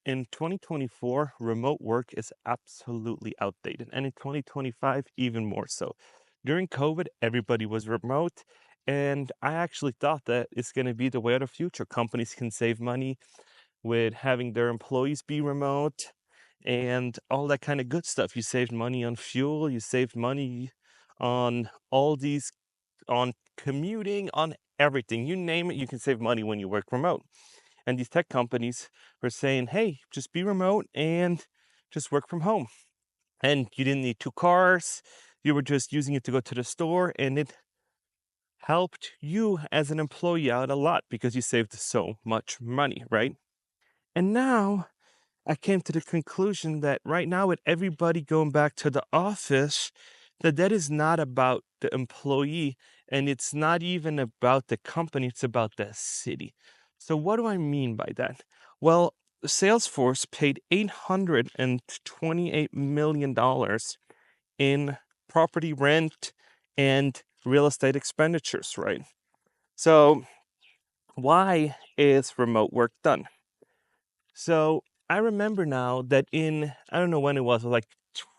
in 2024, remote work is absolutely outdated, and in 2025, even more so. During COVID, everybody was remote, and I actually thought that it's going to be the way of the future. Companies can save money with having their employees be remote and all that kind of good stuff. You saved money on fuel, you saved money on all these, on commuting, on everything. You name it, you can save money when you work remote. And these tech companies were saying, hey, just be remote and just work from home. And you didn't need two cars. You were just using it to go to the store, and it helped you as an employee out a lot because you saved so much money, right? And now I came to the conclusion that right now, with everybody going back to the office, that is not about the employee and it's not even about the company, it's about the city. So, what do I mean by that? Well, Salesforce paid $828 million in property rent and real estate expenditures, right? So, why is remote work done? So I remember now that I don't know when it was like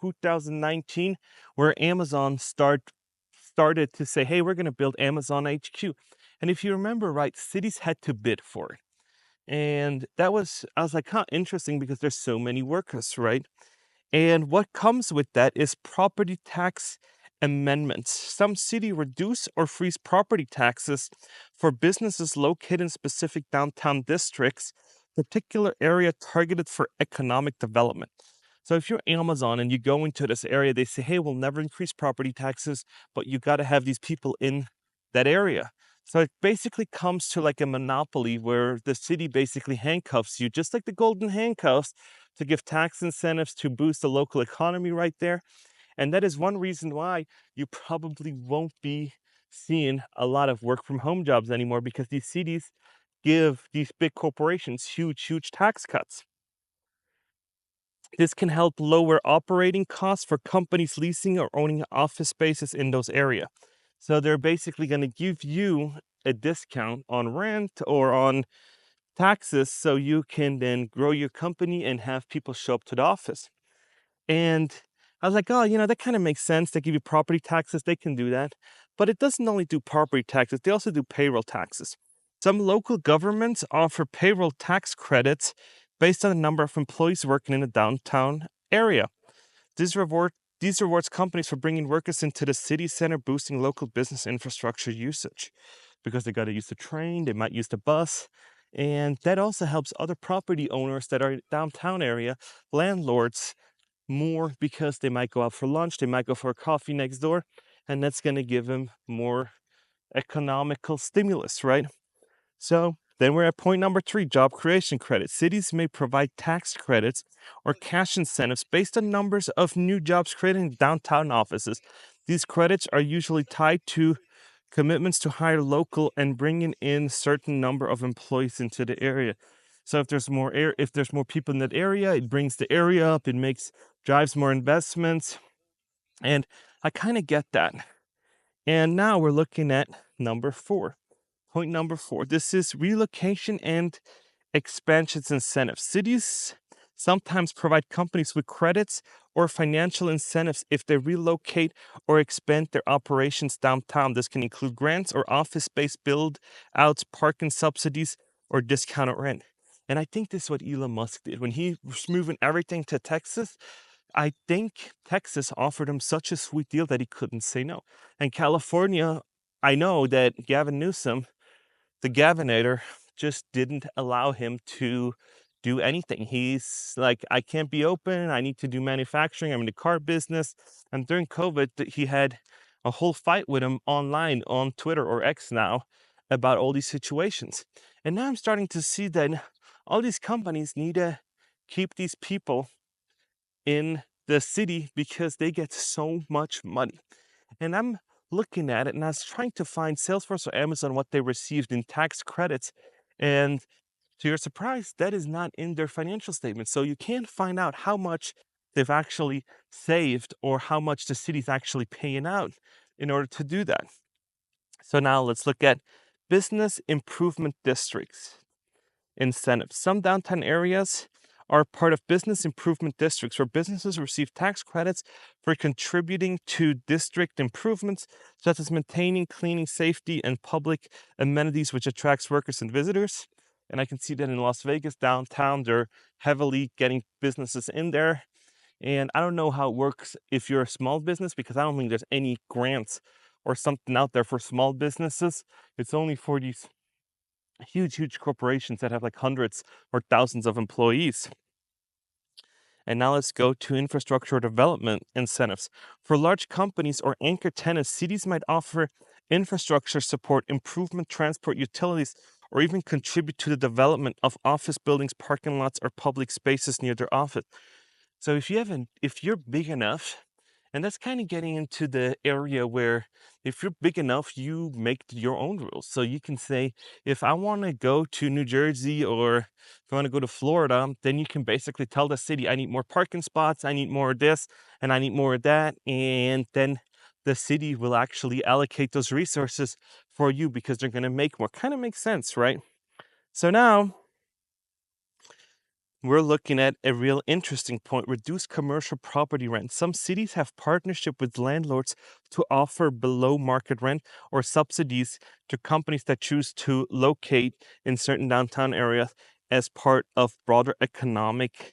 2019, where Amazon started to say, hey, we're going to build Amazon HQ. And if you remember right, cities had to bid for it. And I was like, huh, interesting because there's so many workers, right? And what comes with that is property tax amendments. Some city reduce or freeze property taxes for businesses located in specific downtown districts, particular area targeted for economic development. So if you're Amazon and you go into this area, they say, hey, we'll never increase property taxes, but you got to have these people in that area. So it basically comes to like a monopoly where the city basically handcuffs you, just like the golden handcuffs, to give tax incentives to boost the local economy right there. And that is one reason why you probably won't be seeing a lot of work from home jobs anymore, because these cities give these big corporations huge tax cuts. This can help lower operating costs for companies leasing or owning office spaces in those areas. So they're basically going to give you a discount on rent or on taxes so you can then grow your company and have people show up to the office. And I was like, oh, that kind of makes sense. They give you property taxes, they can do that. But it doesn't only do property taxes, they also do payroll taxes. Some local governments offer payroll tax credits based on the number of employees working in a downtown area. These reward these rewards companies for bringing workers into the city center, boosting local business infrastructure usage because they got to use the train, they might use the bus, and that also helps other property owners that are in downtown area, landlords, more because they might go out for lunch, they might go for a coffee next door, and that's going to give them more economical stimulus, right? So then we're at point number 3, job creation credits. Cities may provide tax credits or cash incentives based on numbers of new jobs created in downtown offices. These credits are usually tied to commitments to hire local and bringing in certain number of employees into the area. So if there's more people in that area, it brings the area up, drives more investments, and I kind of get that. And now we're looking at number 4. Point number 4. This is relocation and expansions incentives. Cities sometimes provide companies with credits or financial incentives if they relocate or expand their operations downtown. This can include grants or office space build outs, parking subsidies, or discounted rent. And I think this is what Elon Musk did when he was moving everything to Texas. I think Texas offered him such a sweet deal that he couldn't say no. And California, I know that Gavin Newsom, the Gavinator, just didn't allow him to do anything. He's like, I can't be open. I need to do manufacturing. I'm in the car business. And during COVID, he had a whole fight with him online on Twitter, or X now, about all these situations. And now I'm starting to see that all these companies need to keep these people in the city because they get so much money. And I'm looking at it and I was trying to find Salesforce or Amazon what they received in tax credits. And to your surprise, that is not in their financial statement. So you can't find out how much they've actually saved or how much the city's actually paying out in order to do that. So now let's look at business improvement districts incentives. Some downtown areas are part of business improvement districts where businesses receive tax credits for contributing to district improvements such as maintaining cleaning, safety, and public amenities, which attracts workers and visitors. And I can see that in Las Vegas downtown, they're heavily getting businesses in there. And I don't know how it works if you're a small business, because I don't think there's any grants or something out there for small businesses. It's only for these huge corporations that have like hundreds or thousands of employees. And now let's go to infrastructure development incentives. For large companies or anchor tenants, cities might offer infrastructure support, improvement transport utilities, or even contribute to the development of office buildings, parking lots, or public spaces near their office. So if you're big enough, and that's kind of getting into the area where if you're big enough, you make your own rules. So you can say, if I want to go to New Jersey or if I want to go to Florida, then you can basically tell the city, I need more parking spots, I need more of this, and I need more of that. And then the city will actually allocate those resources for you because they're going to make more. Kind of makes sense, right? So now we're looking at a real interesting point: reduce commercial property rent. Some cities have partnership with landlords to offer below market rent or subsidies to companies that choose to locate in certain downtown areas as part of broader economic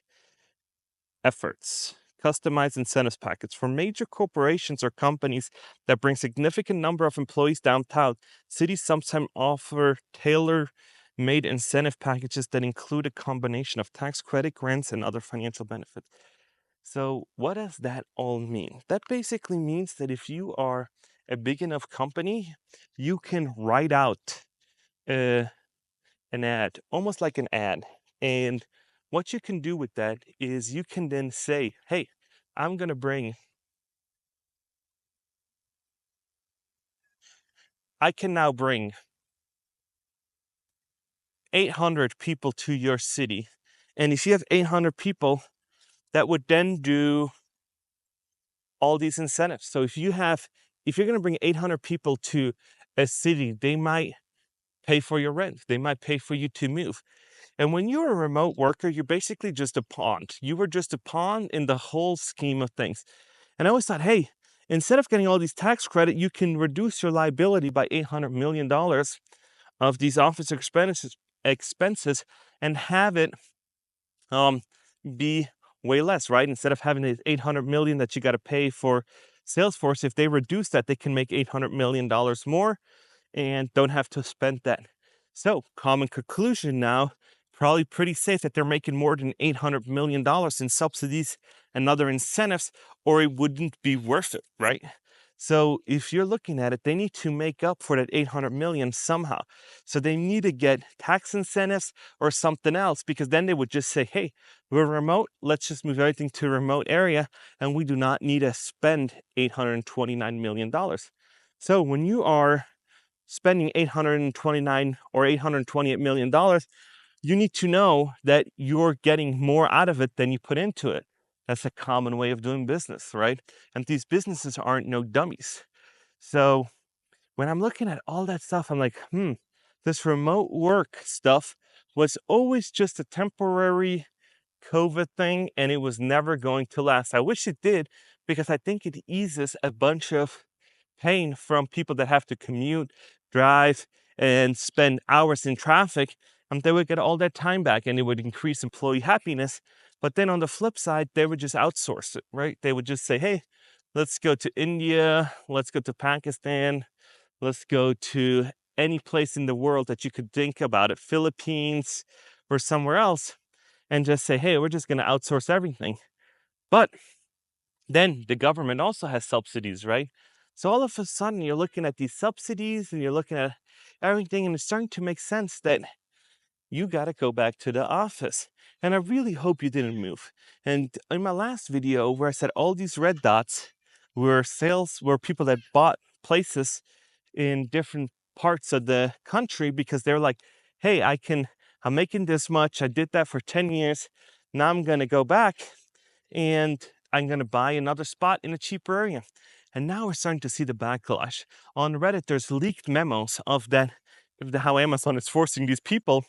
efforts. Customized incentives packets for major corporations or companies that bring significant number of employees downtown. Cities sometimes offer tailor-made incentive packages that include a combination of tax credit, grants, and other financial benefits. So what does that all mean? That basically means that if you are a big enough company, you can write out uh, an ad, almost like an ad. And what you can do with that is you can then say, hey, I'm going to bring, I can now bring 800 people to your city. And if you have 800 people, that would then do all these incentives. So if you're going to bring 800 people to a city, they might pay for your rent. They might pay for you to move. And when you're a remote worker, you're basically just a pawn. You were just a pawn in the whole scheme of things. And I always thought, hey, instead of getting all these tax credit, you can reduce your liability by $800 million of these office expenses and have it be way less, right? Instead of having the 800 million that you got to pay for Salesforce, if they reduce that, they can make $800 million more and don't have to spend that. So, common conclusion now, probably pretty safe that they're making more than $800 million in subsidies and other incentives, or it wouldn't be worth it, right? So if you're looking at it, they need to make up for that 800 million somehow. So they need to get tax incentives or something else, because then they would just say, hey, we're remote, let's just move everything to a remote area, and we do not need to spend $829 million. So when you are spending 829 or $828 million, you need to know that you're getting more out of it than you put into it. That's a common way of doing business, right? And these businesses aren't no dummies. So when I'm looking at all that stuff, I'm like, this remote work stuff was always just a temporary COVID thing, and it was never going to last. I wish it did, because I think it eases a bunch of pain from people that have to commute, drive, and spend hours in traffic. And they would get all that time back, and it would increase employee happiness. But then on the flip side, they would just outsource it, right? They would just say, hey, let's go to India, let's go to Pakistan, let's go to any place in the world that you could think about it, Philippines or somewhere else, and just say, hey, we're just going to outsource everything. But then the government also has subsidies, right? So all of a sudden you're looking at these subsidies and you're looking at everything, and it's starting to make sense that you got to go back to the office. And I really hope you didn't move. And in my last video where I said all these red dots were people that bought places in different parts of the country because they're like, hey, I'm making this much. I did that for 10 years. Now I'm going to go back and I'm going to buy another spot in a cheaper area. And now we're starting to see the backlash. On Reddit, there's leaked memos of that, of how Amazon is forcing these people.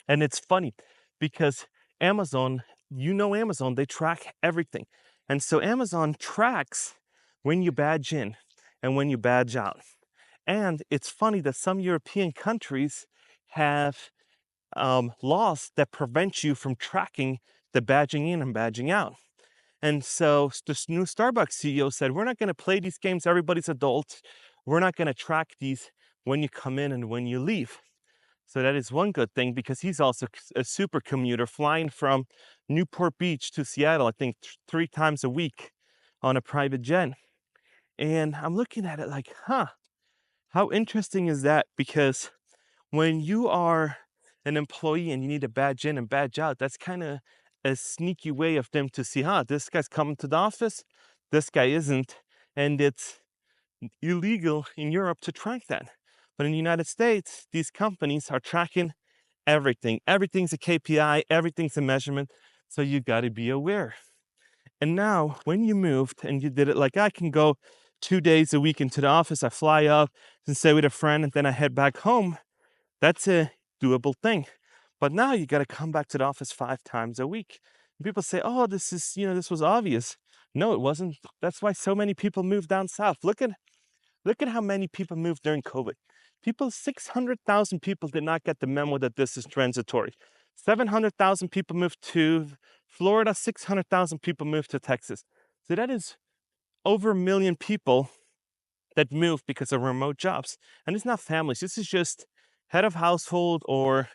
And it's funny because Amazon, Amazon, they track everything. And so Amazon tracks when you badge in and when you badge out. And it's funny that some European countries have laws that prevent you from tracking the badging in and badging out. And so this new Starbucks CEO said, we're not going to play these games. Everybody's adult. We're not going to track these when you come in and when you leave. So that is one good thing, because he's also a super commuter, flying from Newport Beach to Seattle, I think 3 times a week on a private jet. And I'm looking at it like, how interesting is that? Because when you are an employee and you need to badge in and badge out, that's kind of a sneaky way of them to see, this guy's coming to the office, this guy isn't. And it's illegal in Europe to track that. But in the United States, these companies are tracking everything. Everything's a KPI, everything's a measurement. So you got to be aware. And now, when you moved and you did it like I can go 2 days a week into the office, I fly up and stay with a friend, and then I head back home. That's a doable thing. But now you got to come back to the office 5 times a week. And people say, oh, this was obvious. No, it wasn't. That's why so many people moved down south. Look at how many people moved during COVID. 600,000 people did not get the memo that this is transitory. 700,000 people moved to Florida, 600,000 people moved to Texas. So that is over 1 million people that moved because of remote jobs. And it's not families. This is just head of household or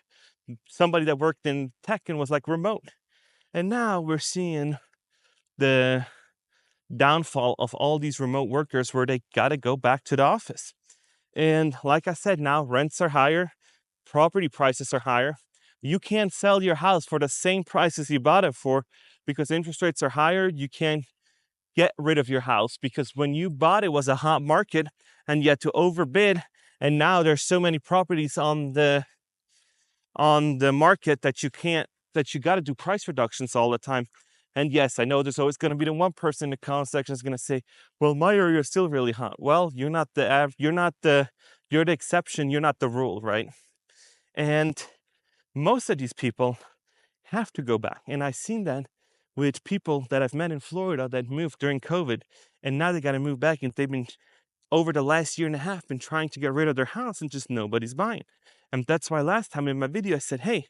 somebody that worked in tech and was like remote. And now we're seeing the downfall of all these remote workers where they got to go back to the office. And like I said, now rents are higher, property prices are higher. You can't sell your house for the same prices you bought it for because interest rates are higher. You can't get rid of your house because when you bought it was a hot market and you had to overbid. And now there's so many properties on the market that you got to do price reductions all the time. And yes, I know there's always going to be the one person in the comment section is going to say, well, my area is still really hot. Well, you're the exception, you're not the rule, right? And most of these people have to go back. And I've seen that with people that I've met in Florida that moved during COVID, and now they got to move back, and they've been, over the last year and a half, been trying to get rid of their house and just nobody's buying. And that's why last time in my video I said, hey,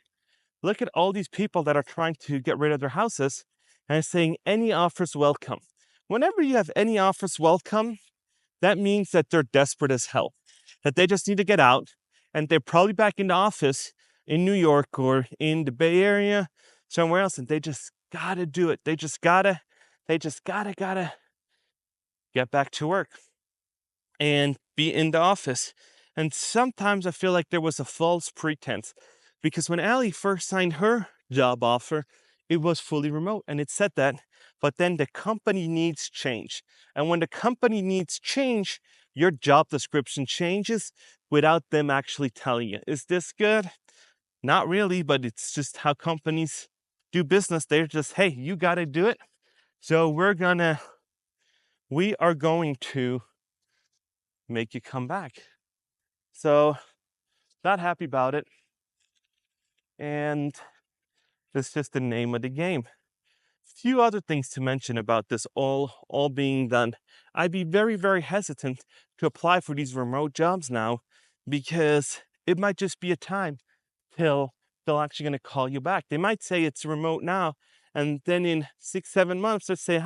look at all these people that are trying to get rid of their houses and saying any offers welcome. Whenever you have any offers welcome, that means that they're desperate as hell, that they just need to get out, and they're probably back in the office in New York or in the Bay Area, somewhere else, and they just gotta do it. They just gotta get back to work and be in the office. And sometimes I feel like there was a false pretense, because when Allie first signed her job offer, it was fully remote and it said that, but then the company needs change. And when the company needs change, your job description changes without them actually telling you. Is this good? Not really, but it's just how companies do business. They're just, hey, you got to do it. So we are going to make you come back. So not happy about it. And that's just the name of the game. Few other things to mention about this all being done. I'd be very, very hesitant to apply for these remote jobs now, because it might just be a time till they're actually going to call you back. They might say it's remote now, and then in 6-7 months, they say,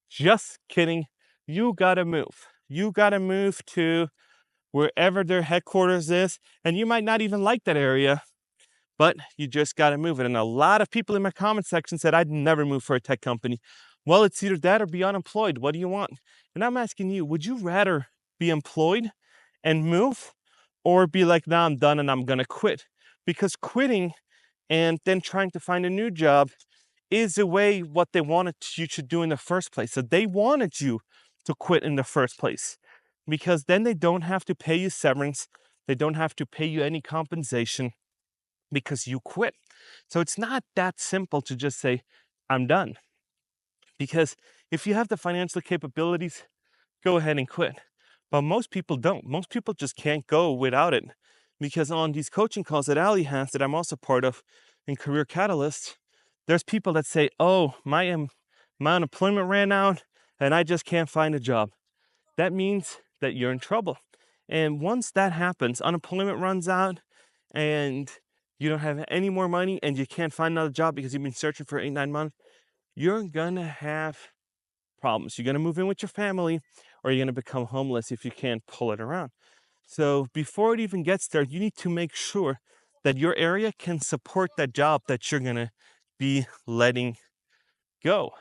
just kidding. You got to move. You got to move to wherever their headquarters is. And you might not even like that area, but you just got to move it. And a lot of people in my comment section said, I'd never move for a tech company. Well, it's either that or be unemployed. What do you want? And I'm asking you, would you rather be employed and move, or be like, nah, I'm done and I'm going to quit? Because quitting and then trying to find a new job is the way what they wanted you to do in the first place. So they wanted you to quit in the first place, because then they don't have to pay you severance. They don't have to pay you any compensation because you quit. So it's not that simple to just say, I'm done. Because if you have the financial capabilities, go ahead and quit. But most people don't. Most people just can't go without it. Because on these coaching calls that Ali has, that I'm also part of in Career Catalyst, There's people that say, oh, my unemployment ran out and I just can't find a job. That means that you're in trouble. And once that happens, unemployment runs out and you don't have any more money and you can't find another job because you've been searching for 8, 9 months, you're gonna have problems. You're gonna move in with your family or you're gonna become homeless if you can't pull it around. So before it even gets there, you need to make sure that your area can support that job that you're gonna be letting go.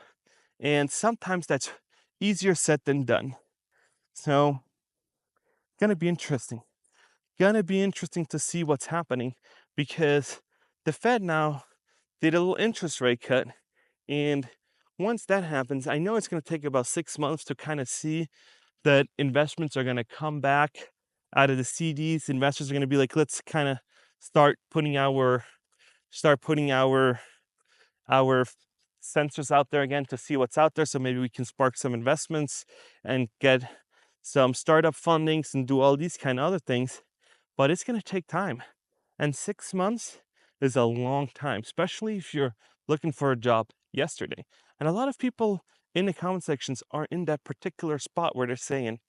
And sometimes that's easier said than done. So, gonna be interesting. Gonna be interesting to see what's happening because the Fed now did a little interest rate cut. And once that happens, I know it's gonna take about 6 months to kind of see that investments are gonna come back out of the CDs. Investors are gonna be like, let's kind of start putting our sensors out there again to see what's out there. So maybe we can spark some investments and get some startup fundings and do all these kind of other things. But it's going to take time. And 6 months is a long time, especially if you're looking for a job yesterday. And a lot of people in the comment sections are in that particular spot where they're saying,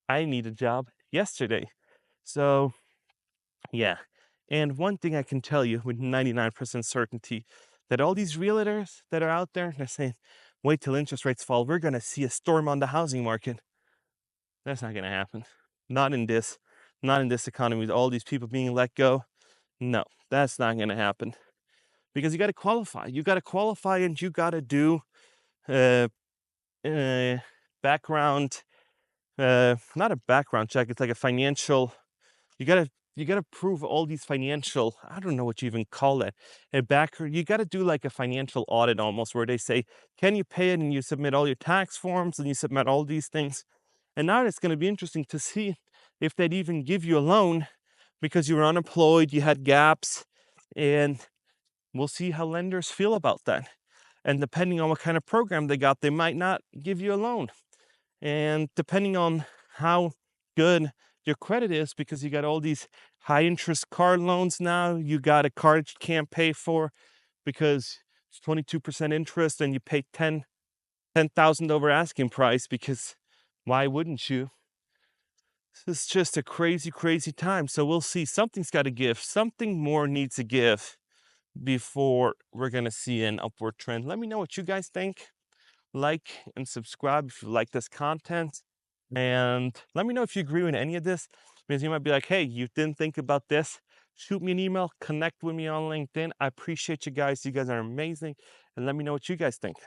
I need a job yesterday. So, yeah. And one thing I can tell you with 99% certainty that all these realtors that are out there, they're saying, wait till interest rates fall. We're going to see a storm on the housing market. That's not going to happen. Not in this economy with all these people being let go. No, that's not going to happen because you got to qualify. You got to qualify and you got to do uh, background, not a background check. It's like a financial. You gotta you gotta prove all these financial. I don't know what you even call that. You gotta do like a financial audit almost, where they say, "Can you pay it?" And you submit all your tax forms and you submit all these things. And now it's gonna be interesting to see if they'd even give you a loan because you were unemployed, you had gaps, and we'll see how lenders feel about that. And depending on what kind of program they got, they might not give you a loan. And depending on how good your credit is, because you got all these high interest car loans now, you got a car that you can't pay for because it's 22% interest and you pay 10,000 over asking price because why wouldn't you? It's just a crazy, crazy time. So we'll see. Something's got to give. Something more needs to give before we're going to see an upward trend. Let me know what you guys think. Like and subscribe if you like this content. And let me know if you agree with any of this, because you might be like, hey, you didn't think about this. Shoot me an email, connect with me on LinkedIn. I appreciate you guys. You guys are amazing. And let me know what you guys think.